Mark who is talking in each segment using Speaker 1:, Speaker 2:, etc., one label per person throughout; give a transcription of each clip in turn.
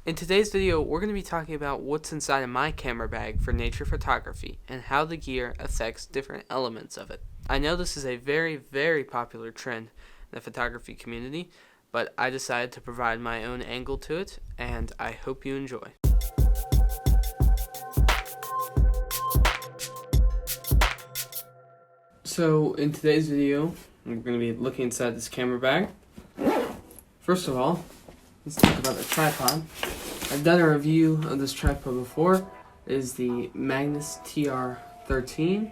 Speaker 1: In today's video, we're going to be talking about what's inside of my camera bag for nature photography and how the gear affects different elements of it. I know this is a very, very popular trend in the photography community, but I decided to provide my own angle to it, and I hope you enjoy. So in today's video, we're going to be looking inside this camera bag. First of all, let's talk about the tripod. I've done a review of this tripod before. It is the Magnus TR13.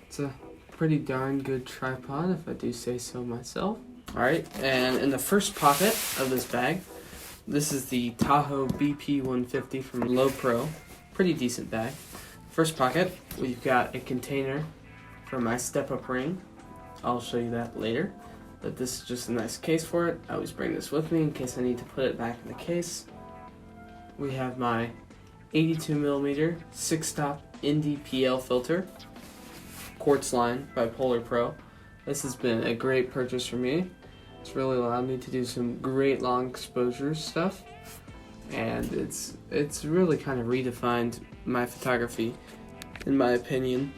Speaker 1: It's a pretty darn good tripod, if I do say so myself. Alright, and in the first pocket of this bag, this is the Tahoe BP150 from Low Pro. Pretty decent bag. First pocket, we've got a container for my step-up ring. I'll show you that later. But this is just a nice case for it. I always bring this with me in case I need to put it back in the case. We have my 82mm 6-stop Indy PL filter, quartz line by Polar Pro. This has been a great purchase for me. It's really allowed me to do some great long exposure stuff, and it's really kind of redefined my photography, in my opinion.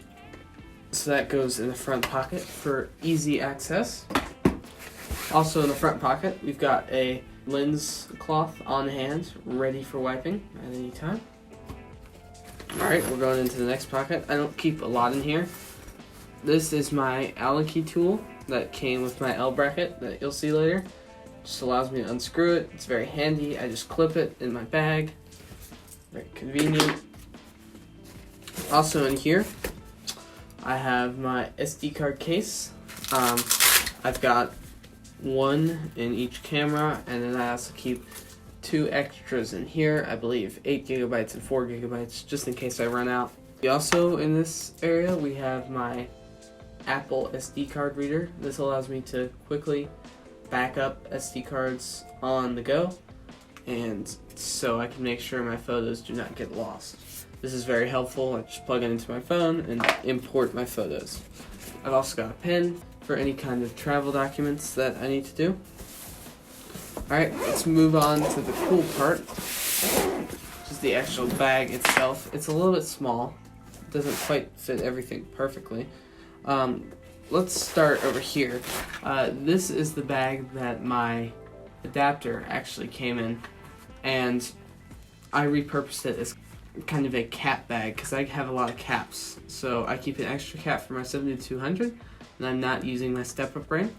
Speaker 1: So that goes in the front pocket for easy access. Also in the front pocket, we've got a lens cloth on hand, ready for wiping at any time. Alright, we're going into the next pocket. I don't keep a lot in here. This is my Allen key tool that came with my L bracket that you'll see later. Just allows me to unscrew it. It's very handy. I just clip it in my bag. Very convenient. Also in here, I have my SD card case. I've got one in each camera, and then I also keep 2 extras in here. I believe 8 GB and 4 GB, just in case I run out. Also in this area, we have my Apple SD card reader. This allows me to quickly back up SD cards on the go, and so I can make sure my photos do not get lost. This is very helpful. I just plug it into my phone and import my photos. I've also got a pen for any kind of travel documents that I need to do. Alright, let's move on to the cool part, which is the actual bag itself. It's a little bit small. It doesn't quite fit everything perfectly. Let's start over here. This is the bag that my adapter actually came in, and I repurposed it as kind of a cap bag because I have a lot of caps. So I keep an extra cap for my 7200, and I'm not using my step-up ring.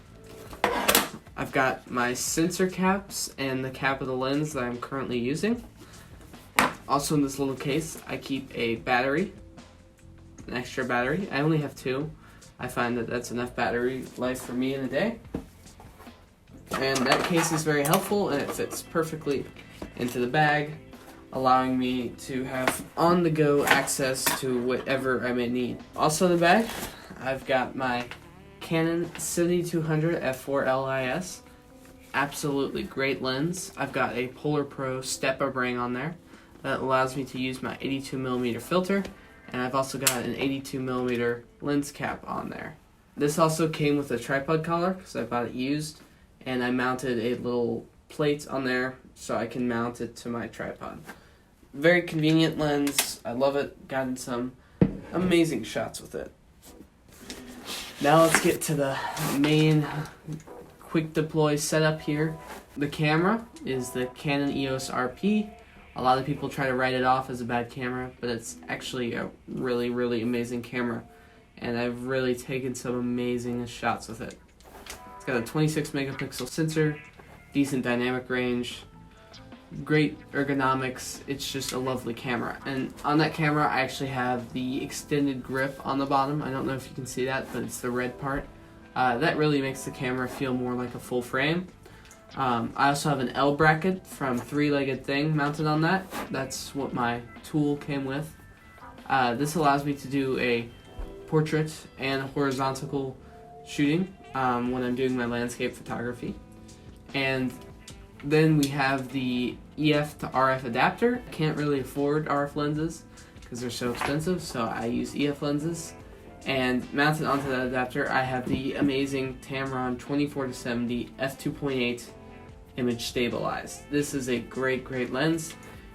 Speaker 1: I've got my sensor caps and the cap of the lens that I'm currently using. Also in this little case, I keep a battery, an extra battery. I only have 2. I find that that's enough battery life for me in a day. And that case is very helpful, and it fits perfectly into the bag, allowing me to have on-the-go access to whatever I may need. Also in the bag, I've got my Canon 7200 f4 LIS. Absolutely great lens. I've got a Polar Pro step-up ring on there that allows me to use my 82mm filter, and I've also got an 82mm lens cap on there. This also came with a tripod collar because I bought it used, and I mounted a little plate on there so I can mount it to my tripod. Very convenient lens. I love it. Gotten some amazing shots with it. Now let's get to the main quick deploy setup here. The camera is the Canon EOS RP. A lot of people try to write it off as a bad camera, but it's actually a really, really amazing camera, and I've really taken some amazing shots with it. It's got a 26 megapixel sensor, decent dynamic range, great ergonomics. It's just a lovely camera. And on that camera, I actually have the extended grip on the bottom. I don't know if you can see that, but it's the red part. That really makes the camera feel more like a full frame. I also have an L bracket from 3-Legged Thing mounted on that. That's what my tool came with. This allows me to do a portrait and horizontal shooting when I'm doing my landscape photography. And then we have the EF to RF adapter. I can't really afford RF lenses because they're so expensive, so I use EF lenses. And mounted onto that adapter, I have the amazing Tamron 24-70 f2.8 image stabilized. This is a great lens,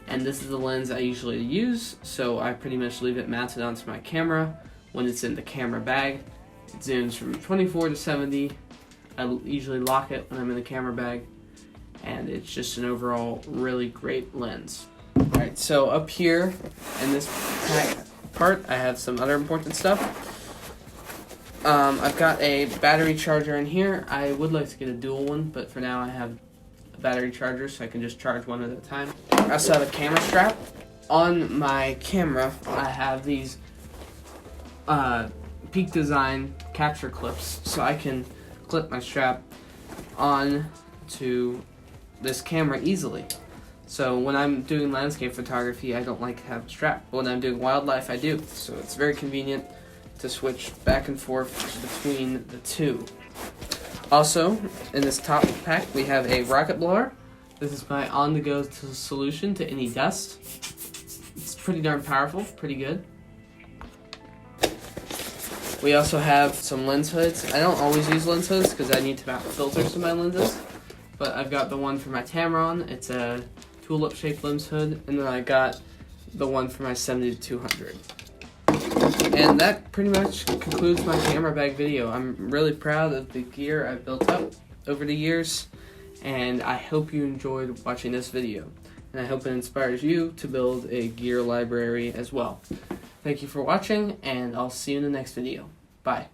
Speaker 1: and this is the lens I usually use, so I pretty much leave it mounted onto my camera when it's in the camera bag. It zooms from 24 to 70. I usually lock it when I'm in the camera bag, and it's just an overall really great lens. Alright, so up here in this part, I have some other important stuff. I've got a battery charger in here. I would like to get a dual one, but for now I have a battery charger so I can just charge one at a time. I also have a camera strap. On my camera, I have these Peak Design capture clips, so I can clip my strap on to this camera easily. So when I'm doing landscape photography, I don't like to have a strap. But when I'm doing wildlife, I do. So it's very convenient to switch back and forth between the two. Also, in this top pack, we have a rocket blower. This is my on-the-go solution to any dust. It's pretty darn powerful, pretty good. We also have some lens hoods. I don't always use lens hoods because I need to mount filters to my lenses, but I've got the one for my Tamron. It's a tulip shaped lens hood, and then I got the one for my 70-200. And that pretty much concludes my camera bag video. I'm really proud of the gear I've built up over the years, and I hope you enjoyed watching this video. And I hope it inspires you to build a gear library as well. Thank you for watching, and I'll see you in the next video. Bye.